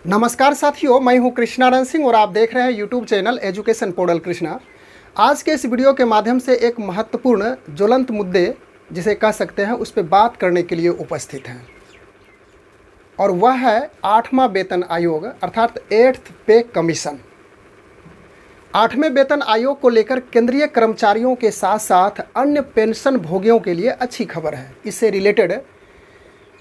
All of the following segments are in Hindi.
नमस्कार साथियों, मैं हूं कृष्णानंद सिंह और आप देख रहे हैं YouTube channel education portal Krishna. आज के इस वीडियो के माध्यम से एक महत्वपूर्ण ज्वलंत मुद्दे जिसे कह सकते हैं उस पर बात करने के लिए उपस्थित हैं, और वह है 8वां वेतन आयोग अर्थात 8th पे कमीशन। 8वें वेतन आयोग को लेकर केंद्रीय कर्मचारियों के साथ साथ अन्य पेंशन भोगियों के लिए अच्छी खबर है। इससे रिलेटेड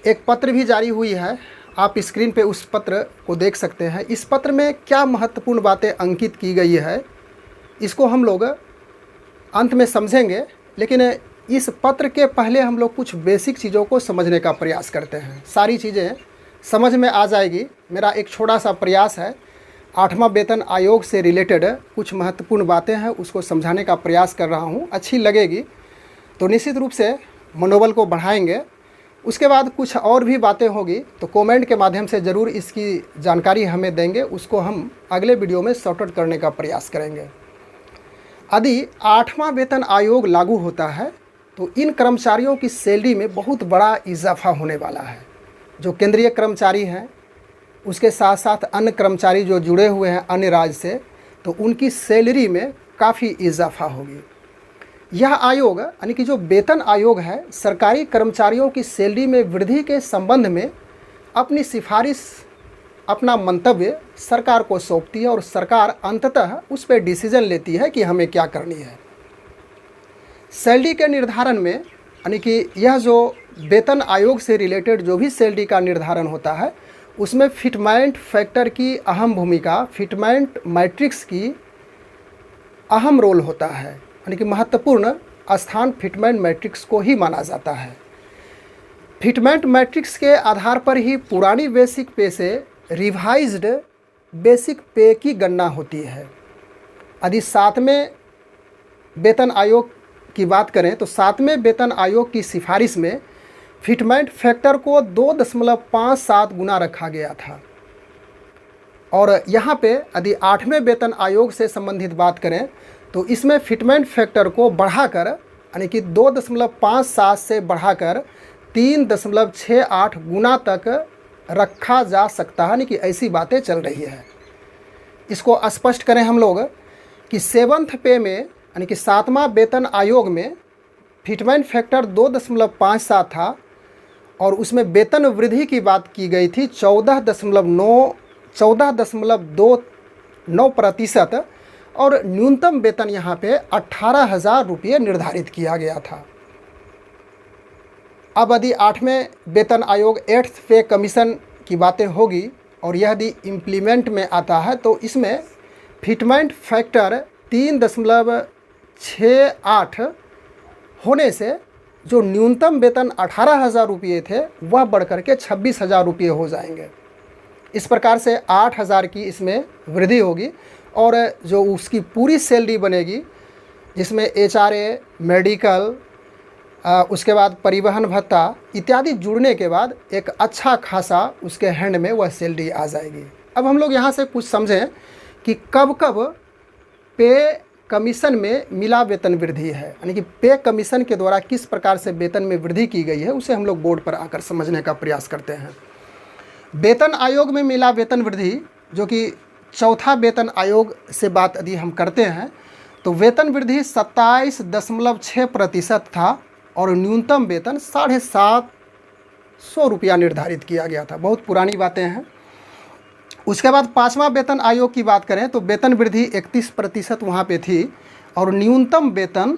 एक पत्र भी जारी हुई है, आप स्क्रीन पे उस पत्र को देख सकते हैं। इस पत्र में क्या महत्वपूर्ण बातें अंकित की गई है इसको हम लोग अंत में समझेंगे, लेकिन इस पत्र के पहले हम लोग कुछ बेसिक चीज़ों को समझने का प्रयास करते हैं। सारी चीज़ें समझ में आ जाएगी। मेरा एक छोटा सा प्रयास है, 8वां वेतन आयोग से रिलेटेड कुछ महत्वपूर्ण बातें हैं उसको समझाने का प्रयास कर रहा हूँ। अच्छी लगेगी तो निश्चित रूप से मनोबल को बढ़ाएंगे। उसके बाद कुछ और भी बातें होगी तो कमेंट के माध्यम से ज़रूर इसकी जानकारी हमें देंगे, उसको हम अगले वीडियो में सॉर्ट आउट करने का प्रयास करेंगे। यदि 8वां वेतन आयोग लागू होता है तो इन कर्मचारियों की सैलरी में बहुत बड़ा इजाफा होने वाला है। जो केंद्रीय कर्मचारी हैं उसके साथ साथ अन्य कर्मचारी जो जुड़े हुए हैं अन्य राज्य से, तो उनकी सैलरी में काफ़ी इजाफा होगी। यह आयोग यानी कि जो वेतन आयोग है सरकारी कर्मचारियों की सैलरी में वृद्धि के संबंध में अपनी सिफारिश, अपना मंतव्य सरकार को सौंपती है और सरकार अंततः उस पर डिसीजन लेती है कि हमें क्या करनी है। सैलरी के निर्धारण में यानी कि यह जो वेतन आयोग से रिलेटेड जो भी सैलरी का निर्धारण होता है उसमें फिटमेंट फैक्टर की अहम भूमिका, फिटमेंट मैट्रिक्स की अहम रोल होता है, यानी कि महत्वपूर्ण स्थान फिटमेंट मैट्रिक्स को ही माना जाता है। फिटमेंट मैट्रिक्स के आधार पर ही पुरानी बेसिक पे से रिवाइज्ड बेसिक पे की गणना होती है। यदि 7वें वेतन आयोग की बात करें तो 7वें वेतन आयोग की सिफारिश में फिटमेंट फैक्टर को 2.57 गुना रखा गया था, और यहाँ पे यदि 8वें वेतन आयोग से संबंधित बात करें तो इसमें फिटमेंट फैक्टर को बढ़ाकर यानी कि 2.57 से बढ़ाकर 3.68 गुना तक रखा जा सकता है, यानी कि ऐसी बातें चल रही है। इसको स्पष्ट करें हम लोग कि 7th पे में यानी कि 7वां वेतन आयोग में फिटमेंट फैक्टर 2.57 था और उसमें वेतन वृद्धि की बात की गई थी 14.29% और न्यूनतम वेतन यहाँ पे 18,000 रुपये निर्धारित किया गया था। अब यदि 8वें वेतन आयोग 8th पे कमीशन की बातें होगी और यह यदि इम्प्लीमेंट में आता है तो इसमें फिटमेंट फैक्टर 3.68 होने से जो न्यूनतम वेतन 18,000 रुपये थे वह बढ़कर के 26,000 रुपये हो जाएंगे। इस प्रकार से 8,000 की इसमें वृद्धि होगी और जो उसकी पूरी सैलरी बनेगी जिसमें HRA, मेडिकल, उसके बाद परिवहन भत्ता इत्यादि जुड़ने के बाद एक अच्छा खासा उसके हैंड में वह सैलरी आ जाएगी। अब हम लोग यहाँ से कुछ समझें कि कब कब पे कमीशन में मिला वेतन वृद्धि है, यानी कि पे कमीशन के द्वारा किस प्रकार से वेतन में वृद्धि की गई है उसे हम लोग बोर्ड पर आकर समझने का प्रयास करते हैं। वेतन आयोग में मिला वेतन वृद्धि जो कि चौथा वेतन आयोग से बात यदि हम करते हैं तो वेतन वृद्धि 27.6% था और न्यूनतम वेतन 750 रुपया निर्धारित किया गया था। बहुत पुरानी बातें हैं। उसके बाद 5वां वेतन आयोग की बात करें तो वेतन वृद्धि 31% वहाँ पे थी और न्यूनतम वेतन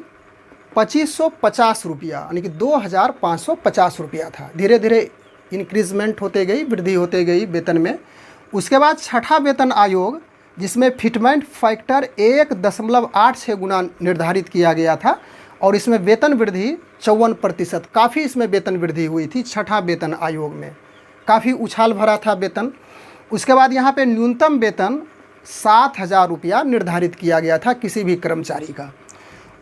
2550 रुपया यानी कि 2,550 रुपया था। धीरे धीरे इंक्रीजमेंट होते गई, वृद्धि होते गई वेतन में। उसके बाद 6ठा वेतन आयोग जिसमें फिटमेंट फैक्टर 1.86 गुना निर्धारित किया गया था और इसमें वेतन वृद्धि 54%, काफ़ी इसमें वेतन वृद्धि हुई थी। 6ठा वेतन आयोग में काफ़ी उछाल भरा था वेतन। उसके बाद यहाँ पे न्यूनतम वेतन 7,000 रुपया निर्धारित किया गया था किसी भी कर्मचारी का।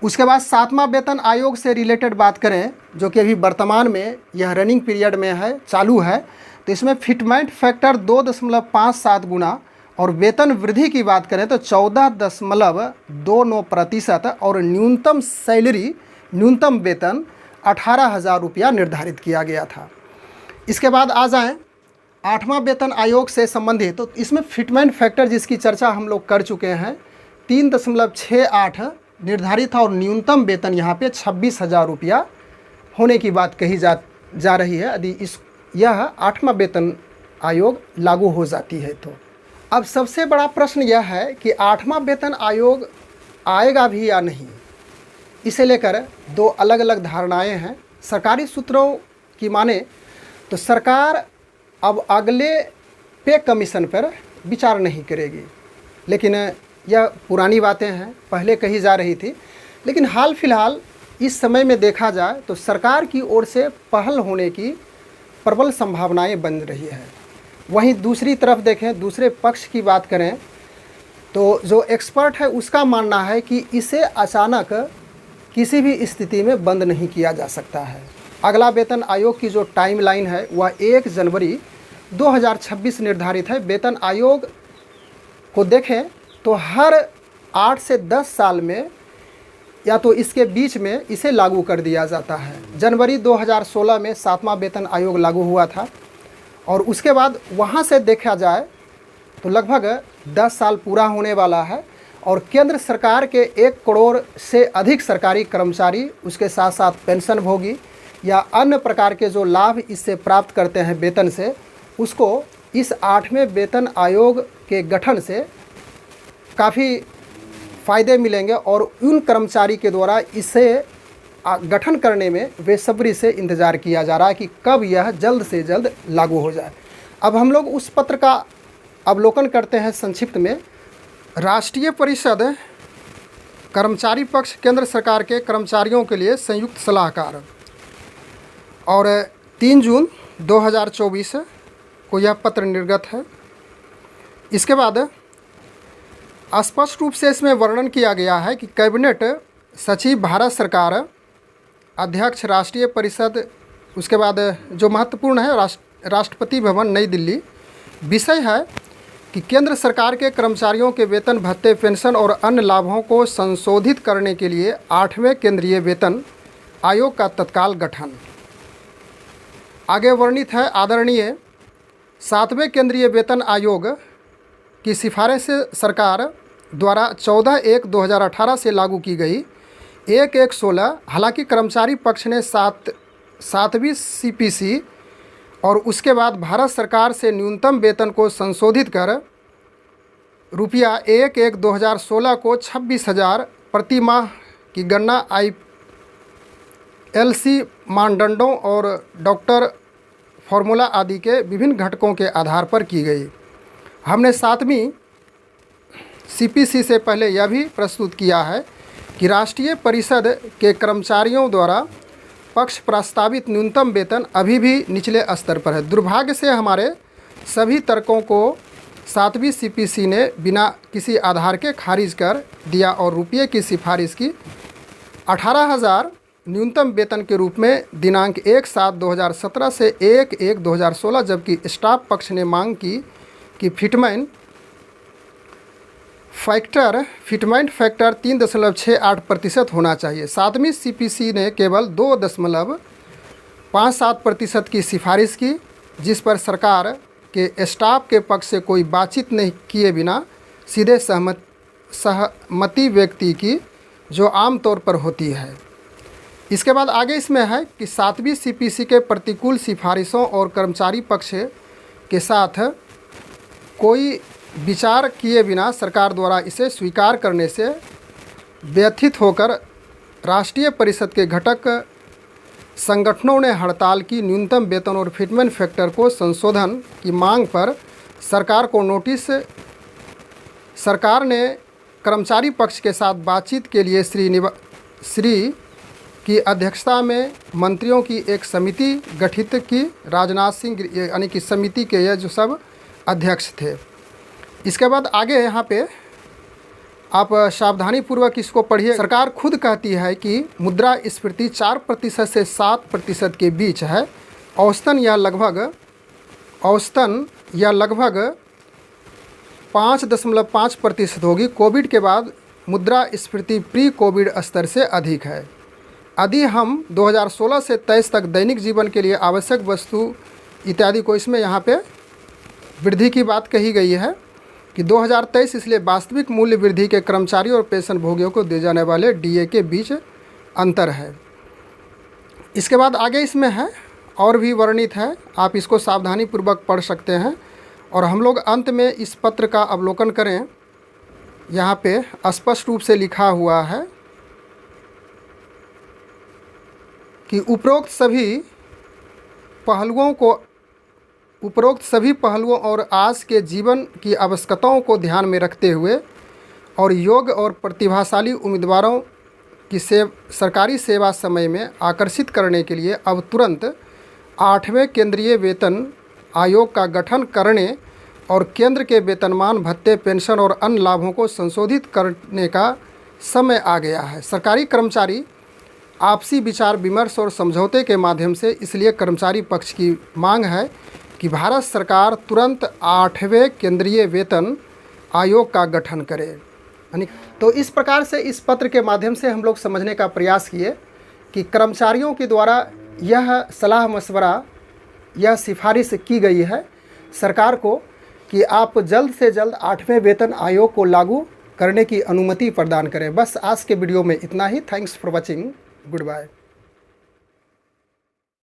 उसके बाद 7वां वेतन आयोग से रिलेटेड बात करें जो कि अभी वर्तमान में यह रनिंग पीरियड में है, चालू है, तो इसमें फिटमेंट फैक्टर 2.57 गुना और वेतन वृद्धि की बात करें तो 14.29% और न्यूनतम सैलरी, न्यूनतम वेतन 18,000 रुपया निर्धारित किया गया था। इसके बाद आ जाएं 8वां वेतन आयोग से संबंधित, तो इसमें फिटमेंट फैक्टर जिसकी चर्चा हम लोग कर चुके हैं, 3.68 निर्धारित और न्यूनतम वेतन यहाँ पे 26,000 रुपया होने की बात कही जा रही है यदि यह 8वां वेतन आयोग लागू हो जाती है तो। अब सबसे बड़ा प्रश्न यह है कि 8वां वेतन आयोग आएगा भी या नहीं, इसे लेकर दो अलग अलग धारणाएं हैं। सरकारी सूत्रों की माने तो सरकार अब अगले पे कमीशन पर विचार नहीं करेगी, लेकिन यह पुरानी बातें हैं, पहले कही जा रही थी। लेकिन हाल फिलहाल इस समय में देखा जाए तो सरकार की ओर से पहल होने की प्रबल संभावनाएं बन रही है। वहीं दूसरी तरफ देखें, दूसरे पक्ष की बात करें तो जो एक्सपर्ट है उसका मानना है कि इसे अचानक किसी भी स्थिति में बंद नहीं किया जा सकता है। अगला वेतन आयोग की जो टाइमलाइन है वह 1 जनवरी 2026 निर्धारित है। वेतन आयोग को देखें तो हर 8 से 10 साल में या तो इसके बीच में इसे लागू कर दिया जाता है। जनवरी 2016 में 7वां वेतन आयोग लागू हुआ था और उसके बाद वहाँ से देखा जाए तो लगभग 10 साल पूरा होने वाला है और केंद्र सरकार के 1 करोड़ से अधिक सरकारी कर्मचारी, उसके साथ साथ पेंशनभोगी या अन्य प्रकार के जो लाभ इससे प्राप्त करते हैं वेतन से, उसको इस 8वें वेतन आयोग के गठन से काफ़ी फ़ायदे मिलेंगे और उन कर्मचारी के द्वारा इसे गठन करने में बेसब्री से इंतज़ार किया जा रहा है कि कब यह जल्द से जल्द लागू हो जाए। अब हम लोग उस पत्र का अवलोकन करते हैं संक्षिप्त में। राष्ट्रीय परिषद कर्मचारी पक्ष केंद्र सरकार के कर्मचारियों के लिए संयुक्त सलाहकार, और 3 जून 2024 को यह पत्र निर्गत है। इसके बाद स्पष्ट रूप से इसमें वर्णन किया गया है कि कैबिनेट सचिव भारत सरकार, अध्यक्ष राष्ट्रीय परिषद, उसके बाद जो महत्वपूर्ण है राष्ट्रपति भवन नई दिल्ली। विषय है कि केंद्र सरकार के कर्मचारियों के वेतन भत्ते, पेंशन और अन्य लाभों को संशोधित करने के लिए 8वें केंद्रीय वेतन आयोग का तत्काल गठन। आगे वर्णित है आदरणीय 7वें केंद्रीय वेतन आयोग की सिफारिश सरकार द्वारा 14/1/2018 से लागू की गई 1/1/16। हालांकि कर्मचारी पक्ष ने 7वीं CPC और उसके बाद भारत सरकार से न्यूनतम वेतन को संशोधित कर रुपया 1/1/2016 को 26,000 प्रति माह की गणना ILC मानदंडों और डॉक्टर फॉर्मूला आदि के विभिन्न घटकों के आधार पर की गई। हमने 7वीं CPC से पहले यह भी प्रस्तुत किया है कि राष्ट्रीय परिषद के कर्मचारियों द्वारा पक्ष प्रस्तावित न्यूनतम वेतन अभी भी निचले स्तर पर है। दुर्भाग्य से हमारे सभी तर्कों को 7वीं CPC ने बिना किसी आधार के खारिज कर दिया और रुपये की सिफारिश की 18,000 न्यूनतम वेतन के रूप में दिनांक 1/7/2017 से 1/1/2016, जबकि स्टाफ पक्ष ने मांग की कि फिटमेंट फैक्टर 3.68% होना चाहिए। 7वीं CPC ने केवल 2.57% की सिफारिश की, जिस पर सरकार के स्टाफ के पक्ष से कोई बातचीत नहीं किए बिना सीधे सहमति व्यक्ति की, जो आमतौर पर होती है। इसके बाद आगे इसमें है कि 7वीं CPC के प्रतिकूल सिफारिशों और कर्मचारी पक्ष के साथ कोई विचार किए बिना सरकार द्वारा इसे स्वीकार करने से व्यथित होकर राष्ट्रीय परिषद के घटक संगठनों ने हड़ताल की। न्यूनतम वेतन और फिटमेंट फैक्टर को संशोधन की मांग पर सरकार को नोटिस। सरकार ने कर्मचारी पक्ष के साथ बातचीत के लिए श्री की अध्यक्षता में मंत्रियों की एक समिति गठित की। राजनाथ सिंह यानी कि समिति के ये जो सब अध्यक्ष थे। इसके बाद आगे यहाँ पे आप सावधानीपूर्वक इसको पढ़िए। सरकार खुद कहती है कि मुद्रास्फीति 4% से 7% के बीच है। औसतन या लगभग 5.5% होगी। कोविड के बाद मुद्रास्फीति प्री कोविड स्तर से अधिक है। यदि हम 2016 से 23 तक दैनिक जीवन के लिए आवश्यक वस्तु इत्यादि को इसमें यहाँ पे वृद्धि की बात कही गई है कि 2023 इसलिए वास्तविक मूल्य वृद्धि के कर्मचारियों और पेंशन भोगियों को दिए जाने वाले डीए के बीच अंतर है। इसके बाद आगे इसमें है और भी वर्णित है, आप इसको सावधानी पूर्वक पढ़ सकते हैं। और हम लोग अंत में इस पत्र का अवलोकन करें। यहाँ पे स्पष्ट रूप से लिखा हुआ है कि उपरोक्त सभी पहलुओं और आज के जीवन की आवश्यकताओं को ध्यान में रखते हुए और योग्य और प्रतिभाशाली उम्मीदवारों की सरकारी सेवा समय में आकर्षित करने के लिए अब तुरंत 8वें केंद्रीय वेतन आयोग का गठन करने और केंद्र के वेतनमान भत्ते पेंशन और अन्य लाभों को संशोधित करने का समय आ गया है। सरकारी कर्मचारी आपसी विचार विमर्श और समझौते के माध्यम से, इसलिए कर्मचारी पक्ष की मांग है कि भारत सरकार तुरंत 8वें केंद्रीय वेतन आयोग का गठन करे। तो इस प्रकार से इस पत्र के माध्यम से हम लोग समझने का प्रयास किए कि कर्मचारियों के द्वारा यह सलाह मशवरा, यह सिफारिश की गई है सरकार को कि आप जल्द से जल्द 8वें वेतन आयोग को लागू करने की अनुमति प्रदान करें। बस आज के वीडियो में इतना ही। Thanks for watching. Good bye.